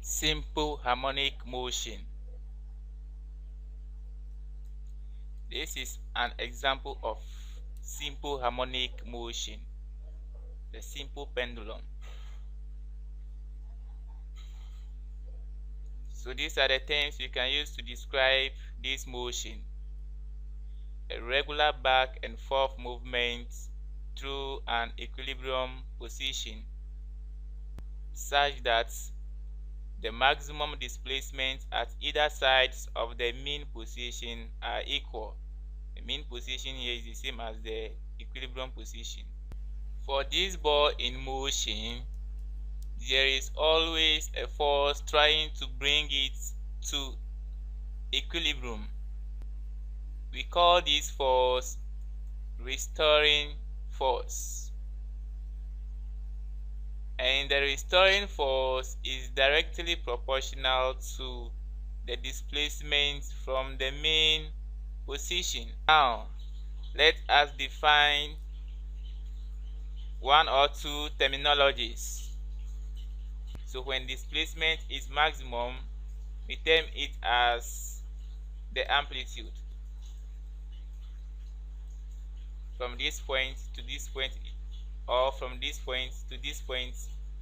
Simple harmonic motion. This is an example of simple harmonic motion, the simple pendulum. So these are the terms we can use to describe this motion: a regular back and forth movement through an equilibrium position such that the maximum displacement at either sides of the mean position are equal. The mean position here is the same as the equilibrium position. For this ball in motion, there is always a force trying to bring it to equilibrium. We call this force restoring force. And the restoring force is directly proportional to the displacement from the main position. Now, let us define one or two terminologies. So when displacement is maximum, we term it as the amplitude. From this point to this point, or from this point to this point,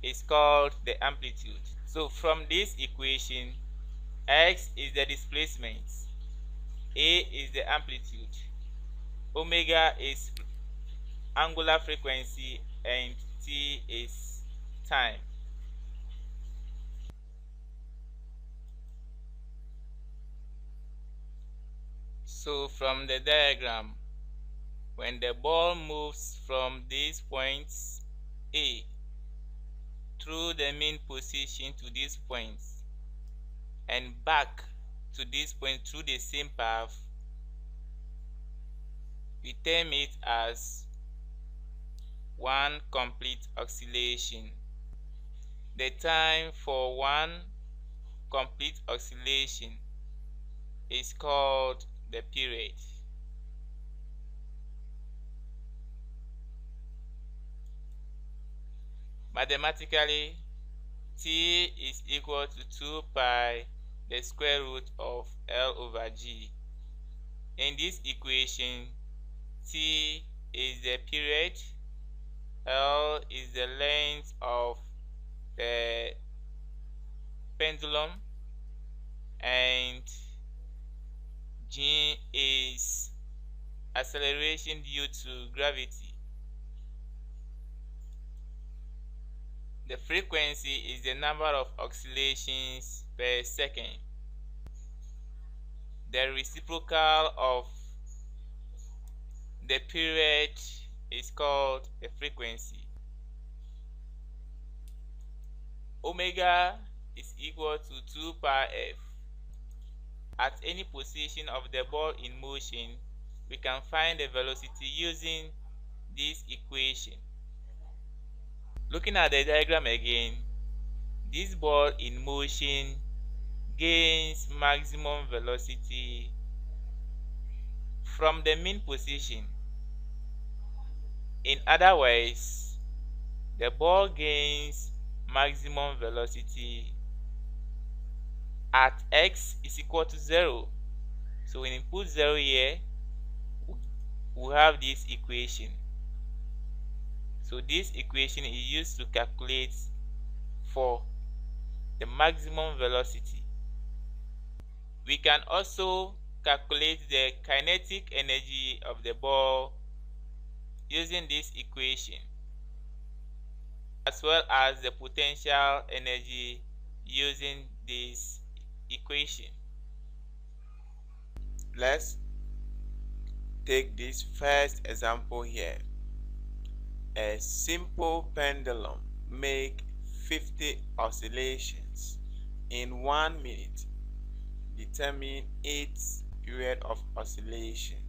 is called the amplitude. So from this equation, x is the displacement, a is the amplitude, omega is angular frequency, and t is time. So from the diagram, when the ball moves from these points A through the mean position to this point and back to this point through the same path, we term it as one complete oscillation. The time for one complete oscillation is called the period. Mathematically, t is equal to 2 pi the square root of L over G. In this equation, t is the period, L is the length of the pendulum, and G is acceleration due to gravity. The frequency is the number of oscillations per second. The reciprocal of the period is called the frequency. Omega is equal to 2 pi f. At any position of the ball in motion, we can find the velocity using this equation. Looking at the diagram again, this ball in motion gains maximum velocity from the mean position. In other words, the ball gains maximum velocity at x is equal to 0. So when you put 0 here, we have this equation. So this equation is used to calculate for the maximum velocity. We can also calculate the kinetic energy of the ball using this equation, as well as the potential energy using this equation. Let's take this first example here. A simple pendulum makes 50 oscillations in 1 minute. Determine its period of oscillation.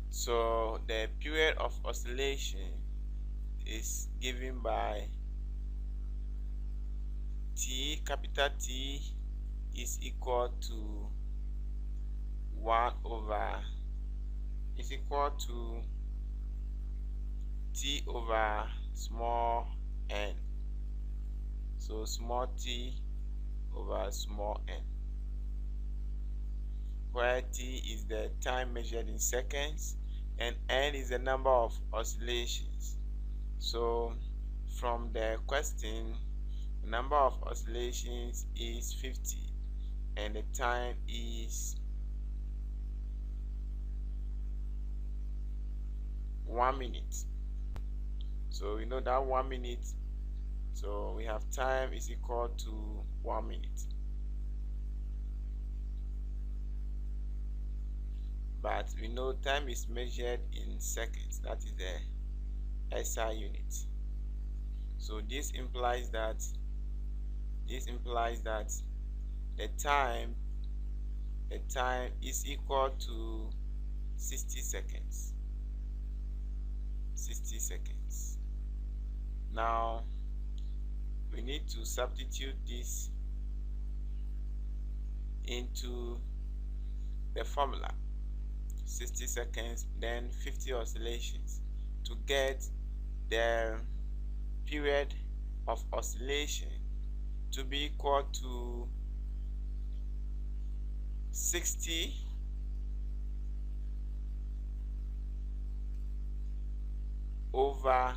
So the period of oscillation is given by T, capital T is equal to 1 over is equal to T over small n. So small t over small n, where t is the time measured in seconds and n is the number of oscillations. So from the question, the number of oscillations is 50 and the time is 1 minute. So we know that 1 minute, so we have time is equal to 1 minute. But we know time is measured in seconds, that is the SI unit. So this implies that the time is equal to 60 seconds. 60 seconds. Now we need to substitute this into the formula. 60 seconds, then 50 oscillations to get the period of oscillation to be equal to 60 over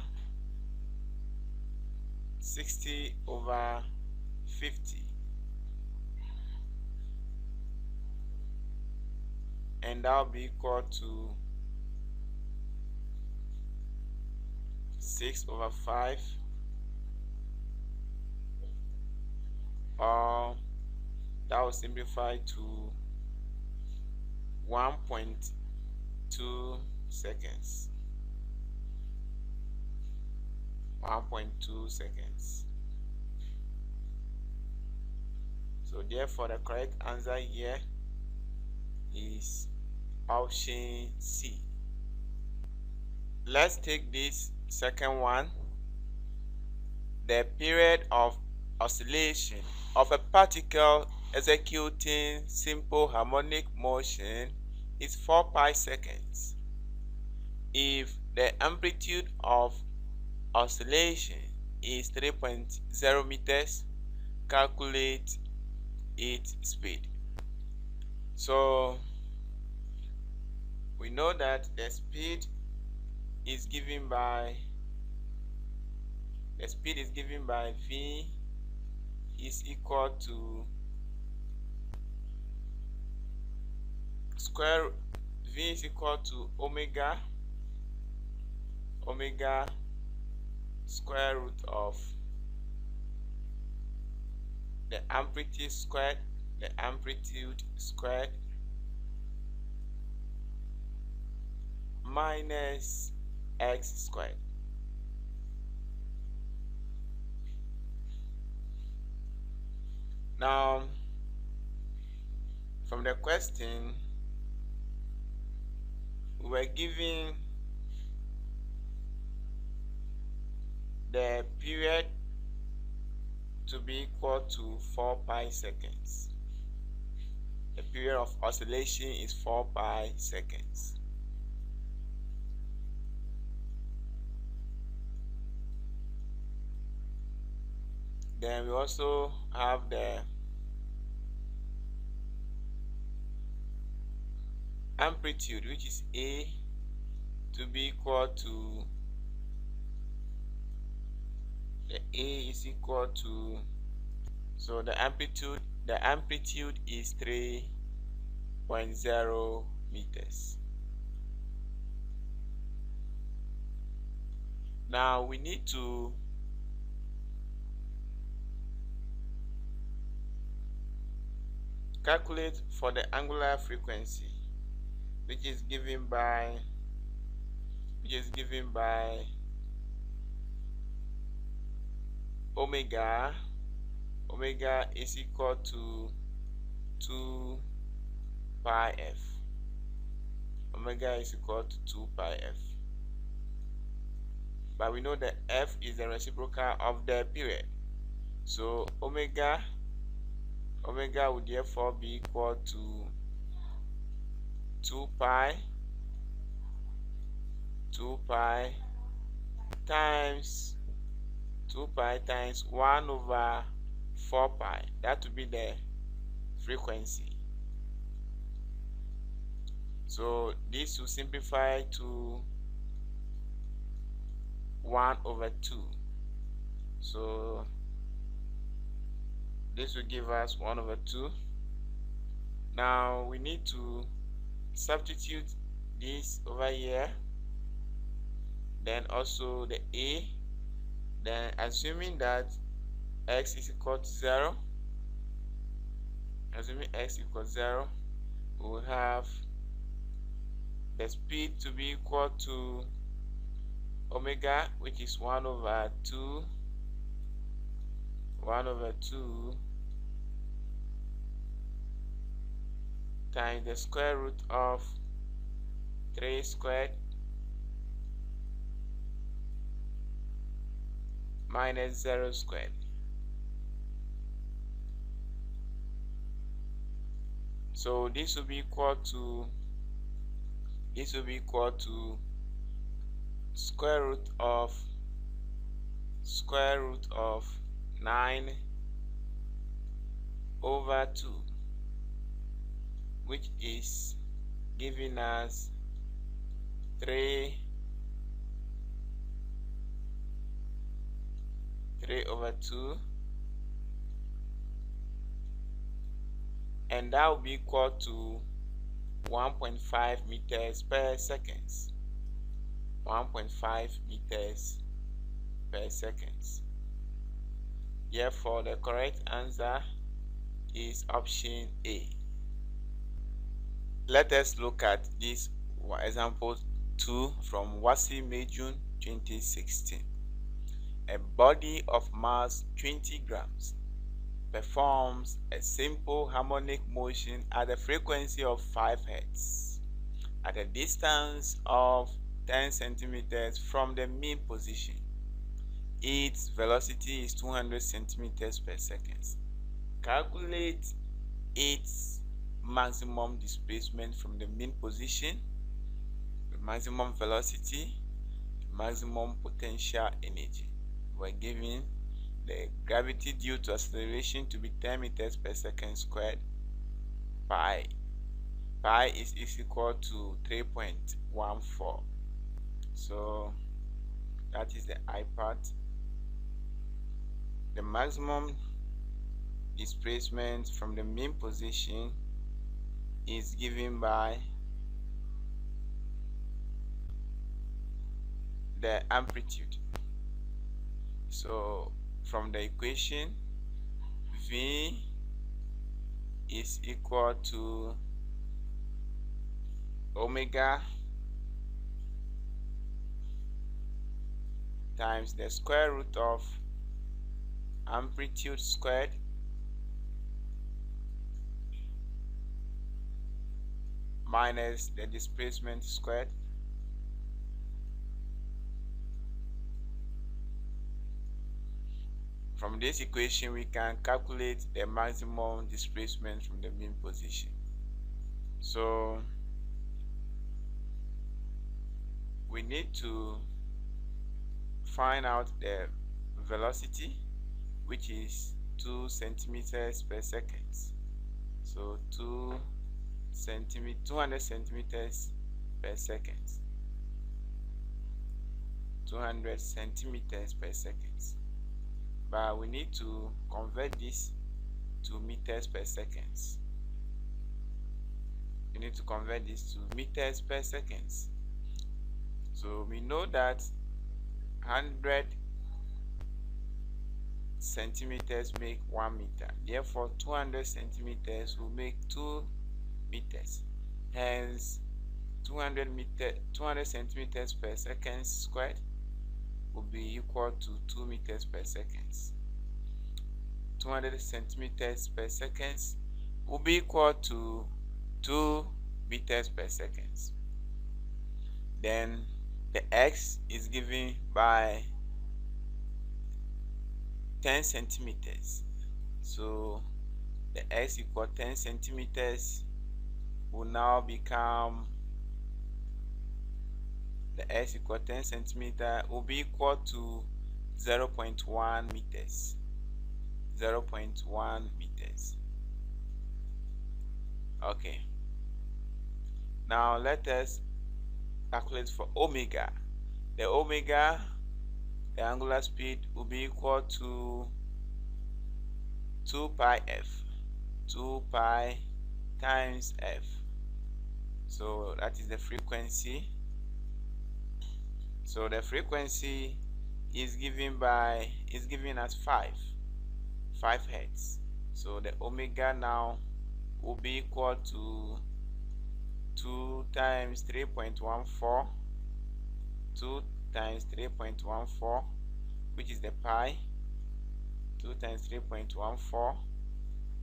50, and that will be equal to 6 over 5, or that will simplify to 1.2 seconds. 1.2 seconds. So therefore the correct answer here is option C. Let's take this second one. The period of oscillation of a particle executing simple harmonic motion is 4 pi seconds. If the amplitude of oscillation is 3.0 meters, calculate its speed. So we know that the speed is given by V is equal to V is equal to omega square root of the amplitude squared minus x squared. Now from the question, we were given the period to be equal to 4 pi seconds. The period of oscillation is 4 pi seconds. Then we also have the amplitude, which is A, to be equal to the A is equal to, so the amplitude is 3.0 meters. Now we need to calculate for the angular frequency, which is given by omega is equal to 2 pi f. Omega is equal to 2 pi f. But we know that f is the reciprocal of the period. So omega would therefore be equal to 2 pi times 2 pi times 1 over 4 pi. That would be the frequency. So this will simplify to 1 over 2. So this will give us 1 over 2. Now we need to substitute this over here, then also the a, then assuming that x is equal to 0, we will have the speed to be equal to omega, which is 1 over 2 times the square root of 3 squared minus 0 squared. So this will be equal to square root of 9 over 2, which is giving us 3 over 2, and that will be equal to 1.5 meters per second. 1.5 meters per second. Therefore, the correct answer is option A. Let us look at this example 2 from WASCE May June 2016. A body of mass 20 grams performs a simple harmonic motion at a frequency of 5 Hz at a distance of 10 centimeters from the mean position. Its velocity is 200 centimeters per second. Calculate its maximum displacement from the mean position, the maximum velocity, the maximum potential energy. We're given the gravity due to acceleration to be 10 meters per second squared. Pi is equal to 3.14. So that is the I part. The maximum displacement from the mean position is given by the amplitude. So from the equation, V is equal to omega times the square root of amplitude squared minus the displacement squared. From this equation, we can calculate the maximum displacement from the mean position. So we need to find out the velocity, which is 2 centimeters per second. So 200 centimeters per second. 200 centimeters per second. But we need to convert this to meters per second. We need to convert this to meters per second. So we know that 100 centimeters make 1 meter. Therefore, 200 centimeters will make 2 meters. Hence, 200 centimeters per second squared will be equal to 2 meters per second. 200 centimeters per second will be equal to 2 meters per second. Then the x is given by 10 centimeters. So the x equal 10 centimeters will now become, the x equal 10 centimeter will be equal to 0.1 meters. 0.1 meters. Okay. Now let us calculate for omega. The omega, the angular speed, will be equal to 2 pi f. 2 pi times f. So that is the frequency. So the frequency is given as 5 hertz. So the omega now will be equal to 2 times 3.14, 2 times 3.14, which is the pi, 2 times 3.14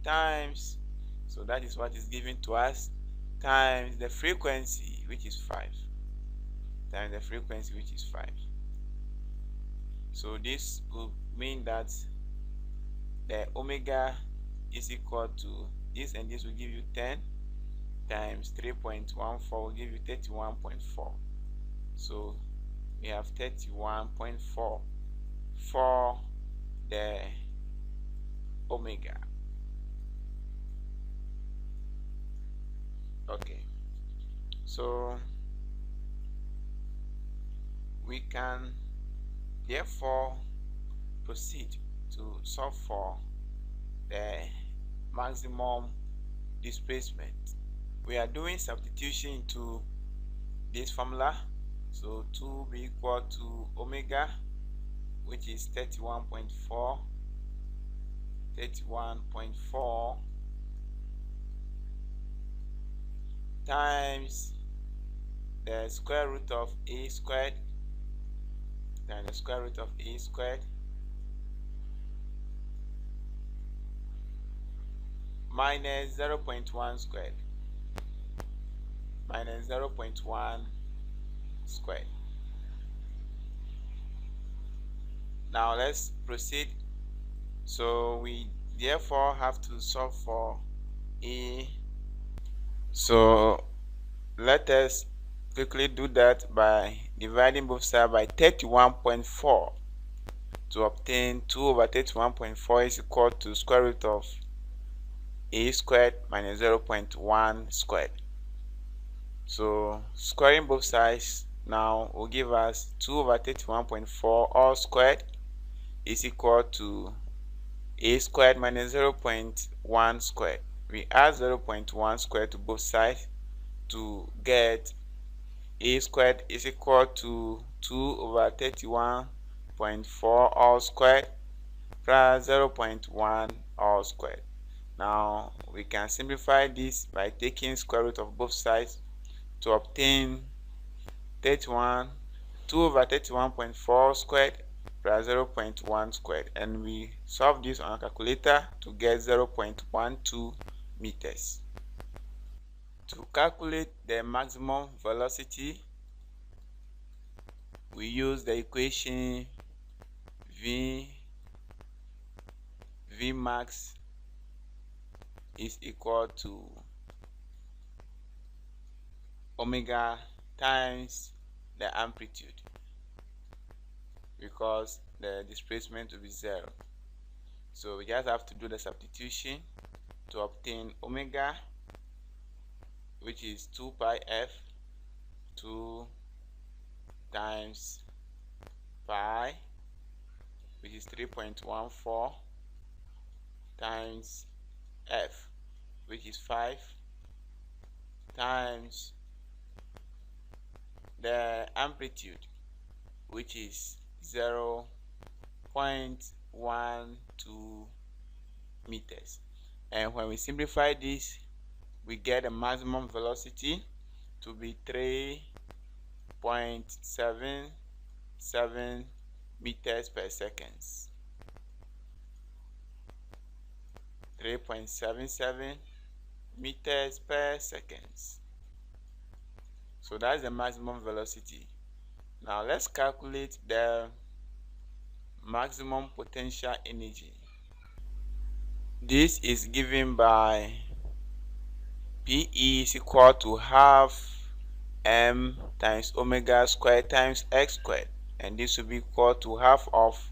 times, so that is what is given to us, times the frequency, which is 5, times the frequency, which is 5. So this will mean that the omega is equal to this, and this will give you 10 times 3.14 will give you 31.4. So we have 31.4 for the omega. Okay, so we can therefore proceed to solve for the maximum displacement. We are doing substitution into this formula. So 2 will be equal to omega, which is 31.4 times the square root of a squared, times the square root of a squared, minus 0.1 squared, minus 0.1 squared. Now let's proceed. So we therefore have to solve for a. So let us quickly do that by dividing both sides by 31.4 to obtain 2 over 31.4 is equal to square root of a squared minus 0.1 squared. So squaring both sides now will give us 2 over 31.4 all squared is equal to a squared minus 0.1 squared. We add 0.1 squared to both sides to get a squared is equal to 2 over 31.4 all squared plus 0.1 all squared. Now we can simplify this by taking square root of both sides to obtain 2 over 31.4 squared plus 0.1 squared, and we solve this on a calculator to get 0.12 meters. To calculate the maximum velocity, we use the equation V max is equal to omega times the amplitude, because the displacement will be 0. So we just have to do the substitution to obtain omega, which is 2 pi f, 2 times pi, which is 3.14, times f, which is 5, times the amplitude, which is 0.12 meters. And when we simplify this, we get a maximum velocity to be 3.77 meters per second. 3.77 meters per second. So that's the maximum velocity. Now let's calculate the maximum potential energy. This is given by PE is equal to half m times omega squared times x squared, and this will be equal to half of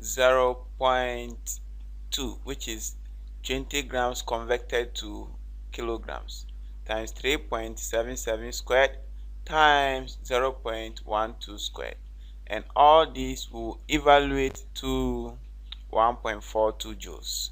0.2, which is 20 grams converted to kilograms, times 3.77 squared times 0.12 squared, and all these will evaluate to 1.42 joules.